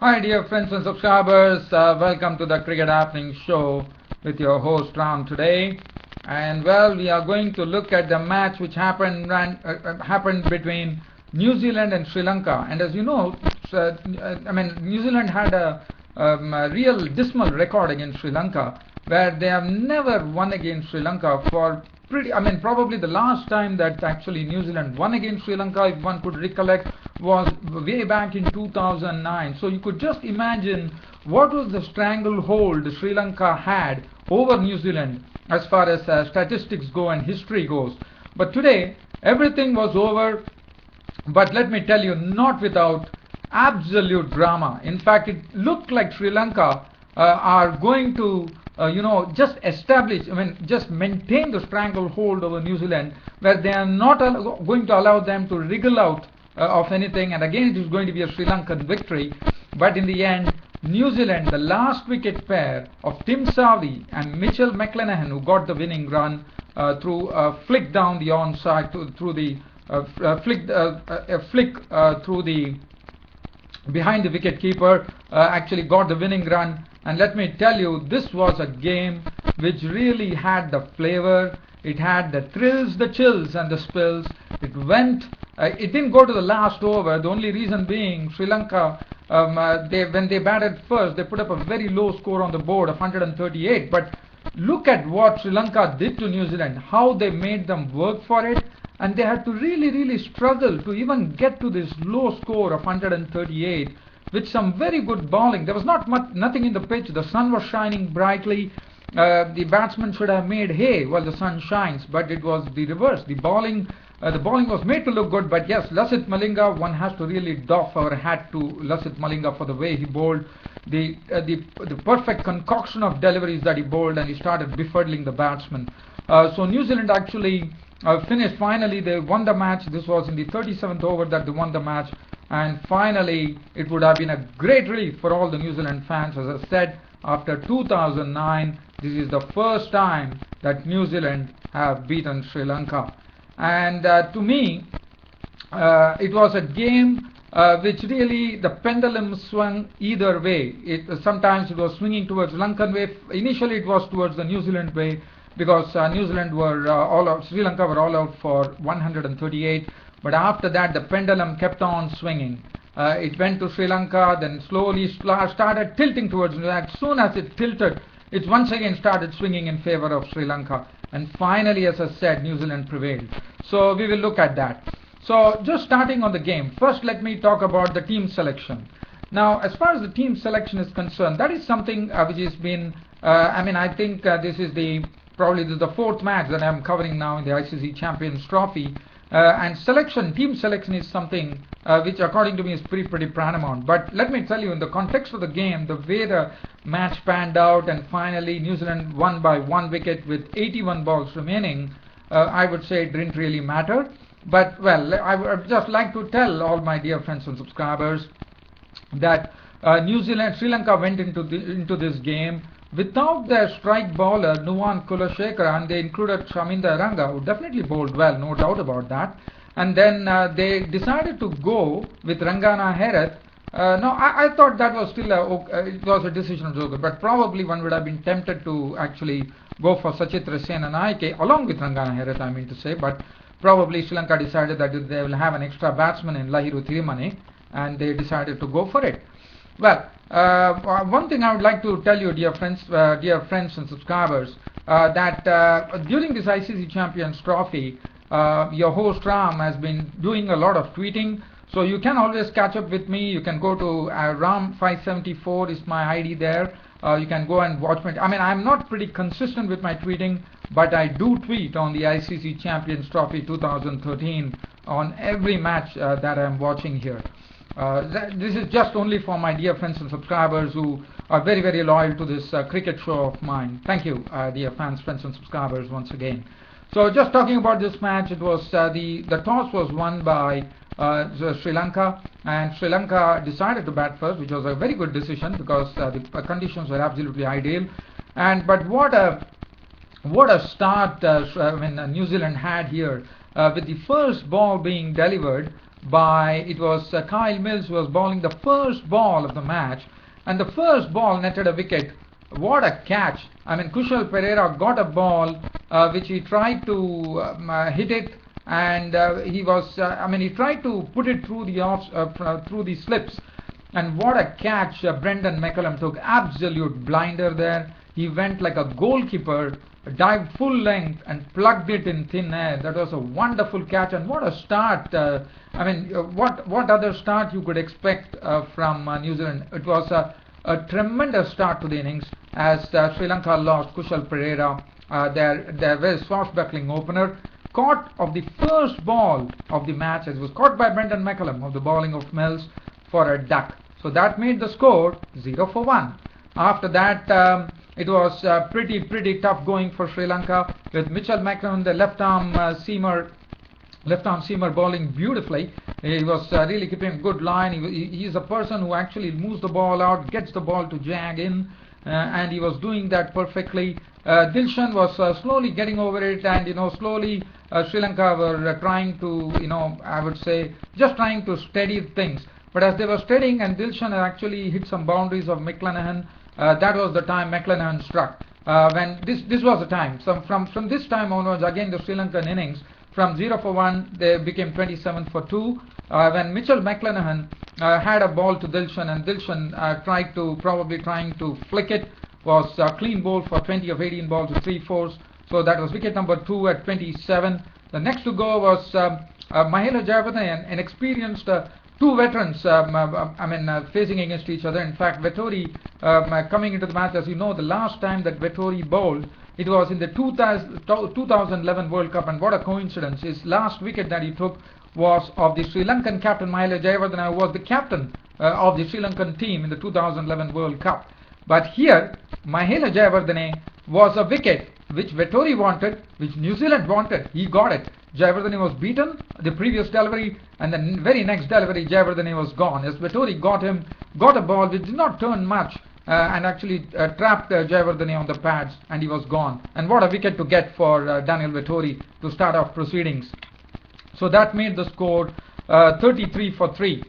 Hi dear friends and subscribers, welcome to the Cricket Happening Show with your host Ram today. And well, we are going to look at the match which happened between New Zealand and Sri Lanka. And as you know, New Zealand had a real dismal record against Sri Lanka, where they have never won against Sri Lanka for probably the last time that actually New Zealand won against Sri Lanka, if one could recollect, was way back in 2009. So you could just imagine what was the stranglehold Sri Lanka had over New Zealand as far as statistics go and history goes. But today, everything was over, but let me tell you, not without absolute drama. In fact, it looked like Sri Lanka are going to just establish, just maintain the stranglehold over New Zealand, where they are not going to allow them to wriggle out of anything. And again, it is going to be a Sri Lankan victory. But in the end, New Zealand, the last wicket pair of Tim Savvy and Mitchell McClenaghan, who got the winning run through a flick down the onside through the flick through the behind the wicket keeper, actually got the winning run. And let me tell you, this was a game which really had the flavor. It had the thrills, the chills and the spills. It didn't go to the last over. The only reason being Sri Lanka, when they batted first, they put up a very low score on the board of 138. But look at what Sri Lanka did to New Zealand, how they made them work for it. And they had to really struggle to even get to this low score of 138 with some very good bowling. There was nothing in the pitch. The sun was shining brightly. The batsmen should have made hay while the sun shines, but it was the reverse. The bowling was made to look good. But yes, Lasith Malinga, one has to really doff our hat to Lasith Malinga for the way he bowled, the perfect concoction of deliveries that he bowled, and he started befuddling the batsmen. So New Zealand actually finished. Finally, they won the match. This was in the 37th over that they won the match. And finally, it would have been a great relief for all the New Zealand fans. As I said, after 2009, this is the first time that New Zealand have beaten Sri Lanka. And to me, it was a game which really, the pendulum swung either way. Sometimes it was swinging towards Lankan way. Initially, it was towards the New Zealand way, because New Zealand were all out, Sri Lanka were all out for 138. But after that, the pendulum kept on swinging. It went to Sri Lanka, then slowly started tilting towards New Zealand. As soon as it tilted, it once again started swinging in favor of Sri Lanka. And finally, as I said, New Zealand prevailed. So we will look at that. So just starting on the game, first let me talk about the team selection. Now, as far as the team selection is concerned, that is something which has been, I think this is probably the fourth match that I'm covering now in the ICC Champions Trophy. And team selection is something which according to me is pretty paramount. But let me tell you, in the context of the game, the way the match panned out, and finally New Zealand won by 1 wicket with 81 balls remaining, I would say it didn't really matter. But well, I would just like to tell all my dear friends and subscribers that Sri Lanka went into this game without their strike bowler Nuwan Kulashekara, and they included Chaminda Iranga, who definitely bowled well, no doubt about that. And then they decided to go with Rangana Herath. I thought that was still it was a decision of Joga, but probably one would have been tempted to actually go for Sachitra Senanaike along with Rangana Herath, I mean to say. But probably Sri Lanka decided that they will have an extra batsman in Lahiru Thirimani, and they decided to go for it. Well, one thing I would like to tell you, dear friends and subscribers, that during this ICC Champions Trophy, your host Ram has been doing a lot of tweeting. So you can always catch up with me. You can go to Ram574 is my ID there. You can go and watch me. I'm not pretty consistent with my tweeting, but I do tweet on the ICC Champions Trophy 2013 on every match that I'm watching here. This is just only for my dear friends and subscribers who are very loyal to this cricket show of mine. Thank you, dear fans, friends and subscribers, once again. So just talking about this match, it was the toss was won by Sri Lanka, and Sri Lanka decided to bat first, which was a very good decision because the conditions were absolutely ideal. But what a start New Zealand had here, with the first ball being delivered it was Kyle Mills who was bowling the first ball of the match, and the first ball netted a wicket. What a catch! I mean, Kushal Pereira got a ball which he tried to hit it, and he tried to put it through the slips. And what a catch Brendan McCullum took. Absolute blinder there. He went like a goalkeeper, dived full length and plugged it in thin air. That was a wonderful catch, and what a start. What other start you could expect from New Zealand? It was a tremendous start to the innings as Sri Lanka lost Kushal Pereira, their very swashbuckling opener, caught of the first ball of the match. It was caught by Brendan McCullum of the bowling of Mills for a duck. So that made the score 0-1. After that, it was pretty tough going for Sri Lanka with Mitchell McCann, the left-arm seamer bowling beautifully. He was really keeping a good line. He is a person who actually moves the ball out, gets the ball to jag in, and he was doing that perfectly. Dilshan was slowly getting over it, and slowly Sri Lanka were trying to, I would say, just trying to steady things. But as they were steadying, and Dilshan actually hit some boundaries of McClanahan, that was the time McClanahan struck. When this was the time. So from this time onwards, again the Sri Lankan innings from 0-1 they became 27-2. When Mitchell McClanahan had a ball to Dilshan, and Dilshan trying to flick it, was clean bowl for 20 of 18 balls with 3 fours. So that was wicket number 2 at 27. The next to go was Mahela Jayawardene, an experienced two veterans facing against each other. In fact, Vettori coming into the match, as you know, the last time that Vettori bowled, it was in the 2011 World Cup, and what a coincidence. His last wicket that he took was of the Sri Lankan captain Mahela Jayawardene, who was the captain of the Sri Lankan team in the 2011 World Cup. But here, Mahela Jayawardene was a wicket which Vettori wanted, which New Zealand wanted. He got it. Jayawardene was beaten the previous delivery, and the very next delivery Jayawardene was gone. As Vettori got a ball which did not turn much, and actually trapped Jayawardene on the pads, and he was gone. And what a wicket to get for Daniel Vettori to start off proceedings. So that made the score 33-3.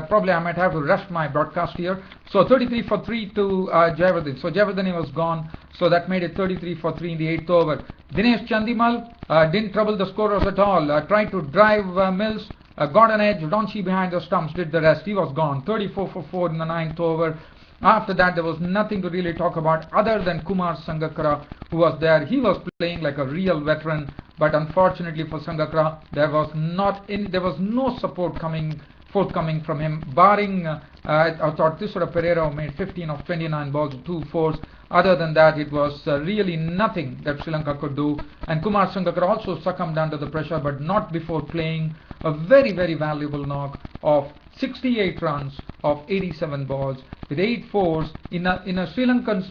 Probably I might have to rush my broadcast here. So 33-3 to Jayawardene. So Jayawardene was gone. So that made it 33-3 in the 8th over. Dinesh Chandimal didn't trouble the scorers at all. Tried to drive Mills, got an edge. Donchi behind the stumps did the rest. He was gone. 34-4 in the 9th over. After that, there was nothing to really talk about other than Kumar Sangakkara, who was there. He was playing like a real veteran, but unfortunately for Sangakkara, there was no support forthcoming from him, barring I thought Tisura Pereira made 15 of 29 balls with 2 fours. Other than that, it was really nothing that Sri Lanka could do. And Kumar Sangakkara also succumbed under the pressure, but not before playing a very, very valuable knock of 68 runs of 87 balls with 8 fours in a Sri Lankan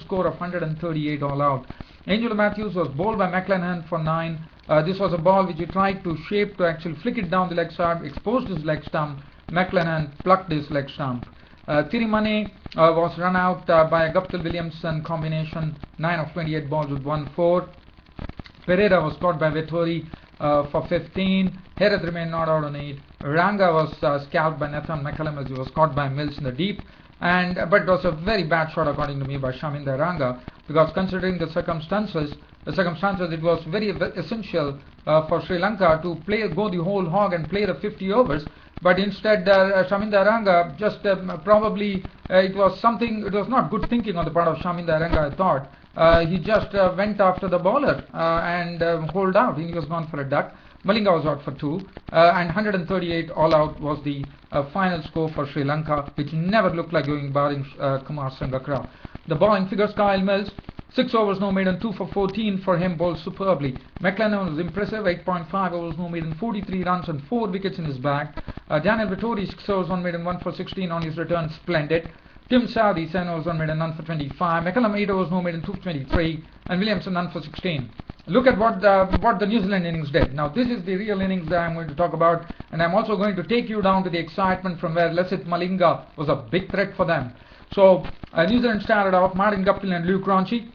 score of 138 all out. Angelo Matthews was bowled by McClanahan for 9. This was a ball which he tried to shape to actually flick it down the leg side, exposed his leg stump. McClanahan plucked his leg stump. Tirimane was run out by a Guptill Williamson combination, 9 of 28 balls with 1 4. Pereira was caught by Vettori for 15. Herath remained not out on 8. Ranga was scalped by Nathan McCullum as he was caught by Mills in the deep. But it was a very bad shot according to me by Shaminda Ranga, because considering the circumstances, it was very essential for Sri Lanka to go the whole hog and play the 50 overs. But instead, Shaminda Ranga just it was not good thinking on the part of Shaminda Ranga, I thought. He just went after the bowler and holed out. He was gone for a duck. Malinga was out for 2, and 138 all out was the final score for Sri Lanka, which never looked like going barring Kumar Sangakkara. The bowling figures: Kyle Mills, 6 overs no maiden, 2 for 14 for him, bowled superbly. McClanahan was impressive, 8.5 overs no maiden, 43 runs and 4 wickets in his bag. Daniel Vettori, 6 overs no maiden, 1 for 16 on his return, splendid. Tim Southee, 7 overs no maiden, none for 25. McCullum, 8 overs no maiden, 2 for 23, and Williamson, none for 16. Look at what the New Zealand innings did. Now this is the real innings that I'm going to talk about, and I'm also going to take you down to the excitement from where Lasith Malinga was a big threat for them. So New Zealand started off Martin Guptill and Luke Ronchi,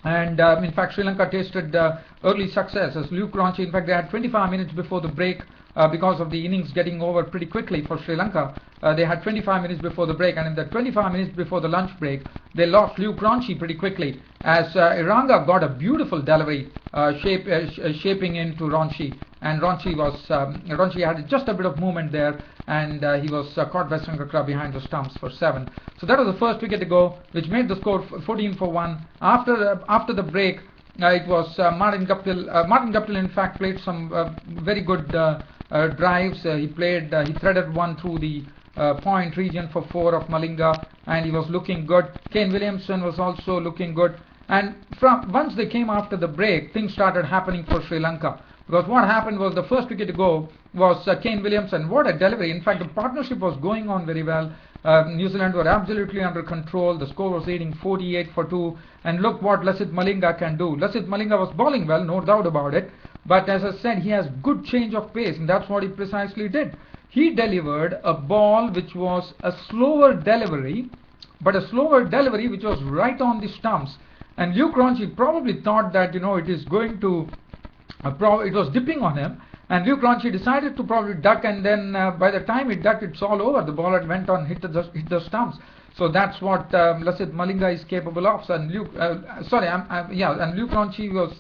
and in fact Sri Lanka tasted early success as Luke Ronchi. In fact, they had 25 minutes before the break because of the innings getting over pretty quickly for Sri Lanka. They had 25 minutes before the break, and in the 25 minutes before the lunch break, they lost Luke Ronchi pretty quickly as Iranga got a beautiful delivery shaping into Ronchi, and Ronchi had just a bit of movement there, and he was caught by Sangakkara behind the stumps for 7. So that was the first wicket to go, which made the score 14 for 1. After the break, it was Martin Guptill. Martin Guptill, in fact, played some very good drives. He threaded one through the point region for 4 of Malinga, and he was looking good. Kane Williamson was also looking good. And once they came after the break, things started happening for Sri Lanka. Because what happened was the first wicket to go was Kane Williamson. What a delivery. In fact, the partnership was going on very well. New Zealand were absolutely under control. The score was leading 48 for 2. And look what Lasith Malinga can do. Lasith Malinga was bowling well, no doubt about it. But as I said, he has good change of pace, and that's what he precisely did. He delivered a ball which was a slower delivery, but a slower delivery which was right on the stumps. And Luke Ronchi probably thought that, it is going to, it was dipping on him. And Luke Ronchi decided to probably duck, and then by the time it ducked, it's all over. The ball had went on, hit the stumps. So that's what Lasith Malinga is capable of. And Luke, and Luke Ronchi was,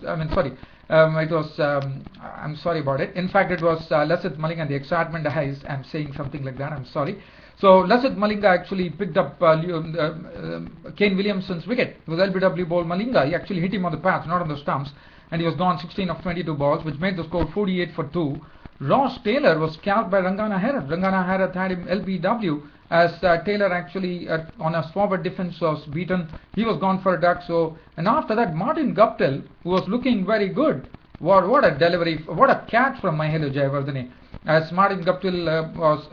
I'm sorry about it. In fact, it was Lasith Malinga, the excitement, I'm saying something like that, I'm sorry. So Lasith Malinga actually picked up Kane Williamson's wicket. It was LBW ball Malinga. He actually hit him on the pads, not on the stumps. And he was gone 16 of 22 balls, which made the score 48 for 2. Ross Taylor was scalped by Rangana Herath. Rangana Herath had him LBW as Taylor actually on a forward defense was beaten. He was gone for a duck. And after that, Martin Guptill, who was looking very good. What a delivery, what a catch from Mahela Jayawardene. As Martin Guptill was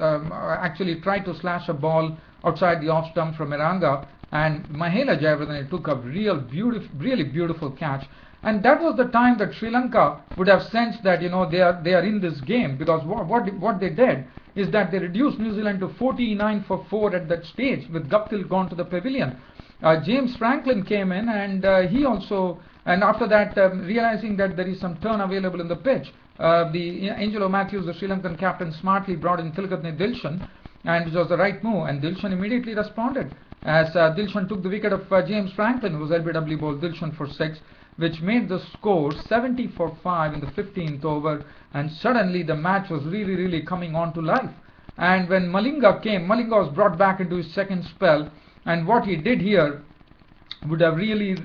actually tried to slash a ball outside the off stump from Iranga, and Mahela Jayawardene took a really beautiful catch. And that was the time that Sri Lanka would have sensed that they are in this game, because what they did is that they reduced New Zealand to 49 for 4 at that stage, with Guptill gone to the pavilion. James Franklin came in, and he also, and after that, realizing that there is some turn available in the pitch, Angelo Matthews, the Sri Lankan captain, smartly brought in Tilakatne Dilshan, and it was the right move, and Dilshan immediately responded as Dilshan took the wicket of James Franklin, who was LBW bowled Dilshan for 6, which made the score 70 for 5 in the 15th over, and suddenly the match was really coming on to life. And when Malinga came, Malinga was brought back into his second spell, and what he did here would have really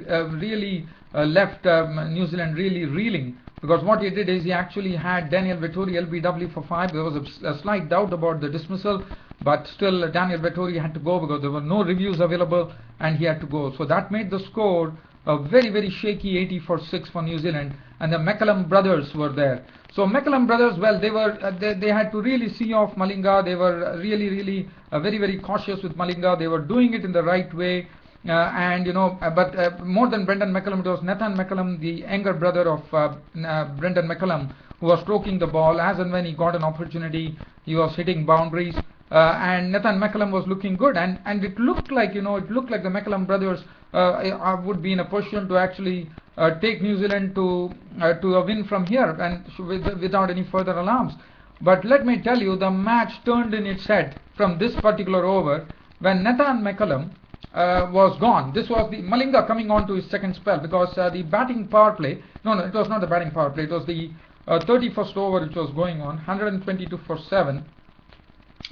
left New Zealand really reeling, because what he did is he actually had Daniel Vettori LBW for 5. There was a slight doubt about the dismissal, but still Daniel Vettori had to go because there were no reviews available, and he had to go. So that made the score a very shaky 80 for 6 for New Zealand, and the McCallum brothers were there. So McCallum brothers, well, they had to really see off Malinga. They were really very cautious with Malinga. They were doing it in the right way, but more than Brendan McCallum, it was Nathan McCallum, the younger brother of Brendan McCallum, who was stroking the ball. As and when he got an opportunity, he was hitting boundaries. And Nathan McCallum was looking good, and it looked like the McCallum brothers would be in a position to actually take New Zealand to a win from here, and without any further alarms. But let me tell you, the match turned in its head from this particular over when Nathan McCallum was gone. This was the Malinga coming on to his second spell, because the batting power play, no, it was not the batting power play, it was the 31st over which was going on, 122 for 7.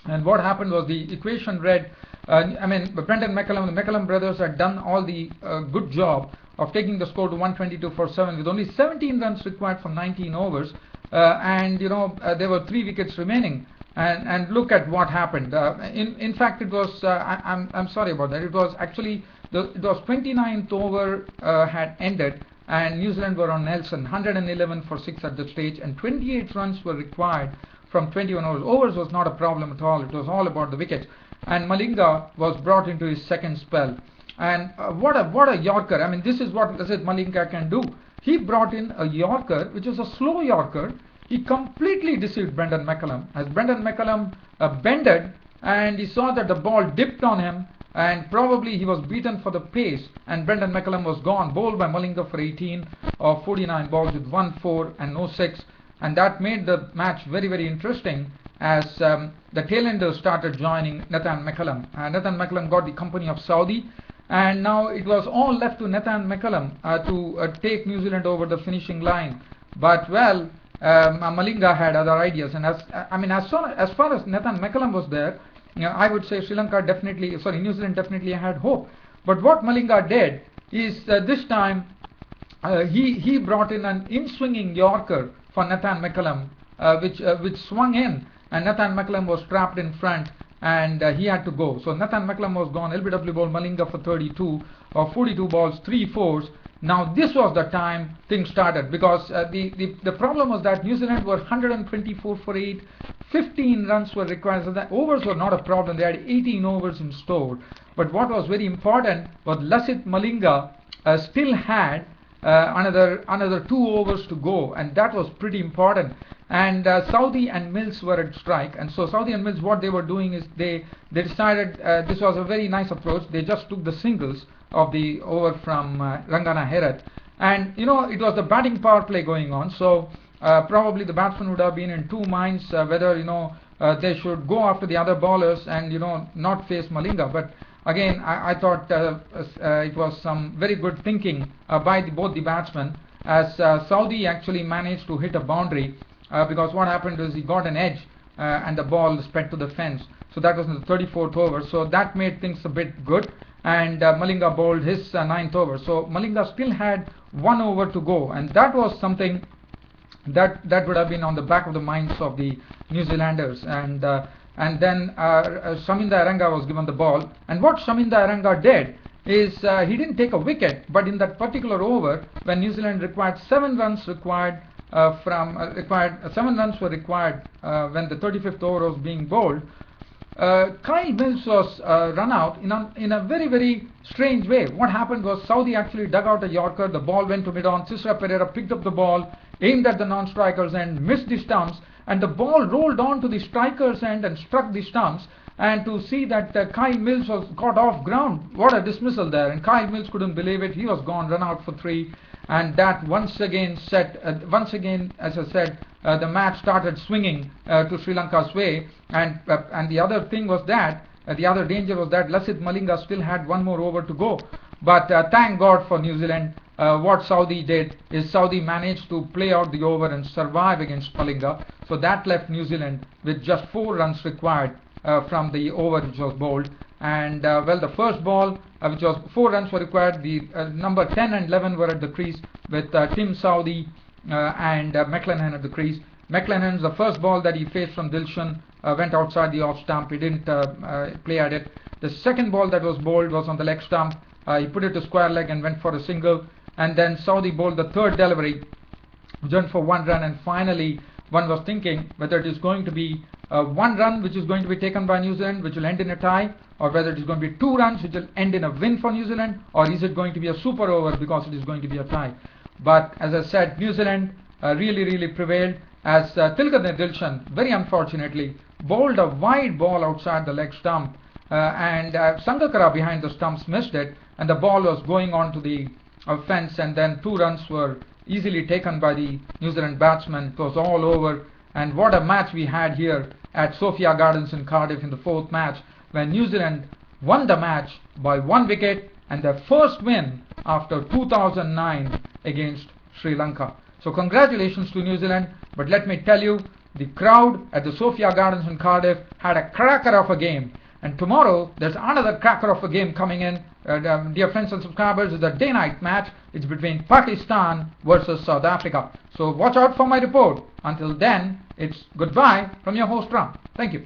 And what happened was the equation read, Brendan McCallum, the McCallum brothers had done all the good job of taking the score to 122 for 7 with only 17 runs required from 19 overs, there were 3 wickets remaining. And look at what happened. In fact, it was, I'm sorry about that, it was actually, it was 29th over had ended, and New Zealand were on Nelson, 111 for 6 at the stage, and 28 runs were required from 21 overs. Overs was not a problem at all. It was all about the wickets. And Malinga was brought into his second spell. And what a Yorker. This is what Lasith Malinga can do. He brought in a Yorker, which was a slow Yorker. He completely deceived Brendan McCallum. As Brendan McCallum bended, and he saw that the ball dipped on him, and probably he was beaten for the pace, and Brendan McCallum was gone, bowled by Malinga for 18 of 49 balls with 1 4 and no 6. and that made the match very, very interesting as the tailenders started joining Nathan McCullum. Nathan McCullum got the company of Saudi, and now it was all left to Nathan McCullum to take New Zealand over the finishing line. But well, Malinga had other ideas, and as far as Nathan McCullum was there, I would say New Zealand definitely had hope. But what Malinga did is this time he brought in an in-swinging Yorker for Nathan McCullum, which swung in, and Nathan McCullum was trapped in front, and he had to go. So Nathan McCullum was gone. LBW ball Malinga for 32 or 42 balls, 3 fours. Now this was the time things started, because the problem was that New Zealand were 124 for 8, 15 runs were required, so the overs were not a problem. They had 18 overs in store. But what was very important was Lasith Malinga still had another 2 overs to go, and that was pretty important. And Saudi and Mills were at strike, and so Saudi and Mills, what they were doing is they decided this was a very nice approach. They just took the singles of the over from Rangana Herath, and it was the batting power play going on, so probably the batsman would have been in 2 minds whether they should go after the other ballers and not face Malinga. But again, I thought it was some very good thinking by both the batsmen, as Saudi actually managed to hit a boundary, because what happened is he got an edge and the ball sped to the fence. So that was in the 34th over, so that made things a bit good, and Malinga bowled his 9th over. So Malinga still had 1 over to go, and that was something that would have been on the back of the minds of the New Zealanders. And then Shaminda Aranga was given the ball, and what Shaminda Aranga did is he didn't take a wicket, but in that particular over, when New Zealand required 7 runs, 7 runs were required when the 35th over was being bowled, Kyle Mills was run out in a very, very strange way. What happened was Saudi actually dug out a Yorker, the ball went to mid-on, Sisra Pereira picked up the ball, aimed at the non-strikers and missed the stumps, and the ball rolled on to the striker's end and struck the stumps. And to see that Kyle Mills was got off ground, what a dismissal there, and Kyle Mills couldn't believe it. He was gone, run out for 3, and that once again, as I said, the match started swinging to Sri Lanka's way. And the other thing was that the other danger was that Lasith Malinga still had 1 more over to go. But thank God for New Zealand. What Saudi did is Saudi managed to play out the over and survive against Malinga. So that left New Zealand with just 4 runs required from the over which was bowled. And well, the first ball, which was 4 runs were required, the number 10 and 11 were at the crease with Tim Saudi and McLennan at the crease. McLennan's the first ball that he faced from Dilshan went outside the off stump. He didn't play at it. The second ball that was bowled was on the leg stump. He put it to square leg and went for a single. And then Saudi bowled the third delivery, went for 1 run, and finally one was thinking whether it is going to be 1 run which is going to be taken by New Zealand, which will end in a tie, or whether it is going to be 2 runs which will end in a win for New Zealand, or is it going to be a super over because it is going to be a tie. But as I said, New Zealand really prevailed, as Tilkaner Dilshan very unfortunately bowled a wide ball outside the leg stump, and Sangakkara behind the stumps missed it, and the ball was going on to the fence, and then 2 runs were easily taken by the New Zealand batsmen. It was all over, and what a match we had here at Sophia Gardens in Cardiff in the 4th match, when New Zealand won the match by 1 wicket and their first win after 2009 against Sri Lanka. So congratulations to New Zealand, but let me tell you, the crowd at the Sophia Gardens in Cardiff had a cracker of a game. And tomorrow there's another cracker of a game coming in. Dear friends and subscribers, it's a day-night match. It's between Pakistan versus South Africa. So watch out for my report. Until then, it's goodbye from your host Ram. Thank you.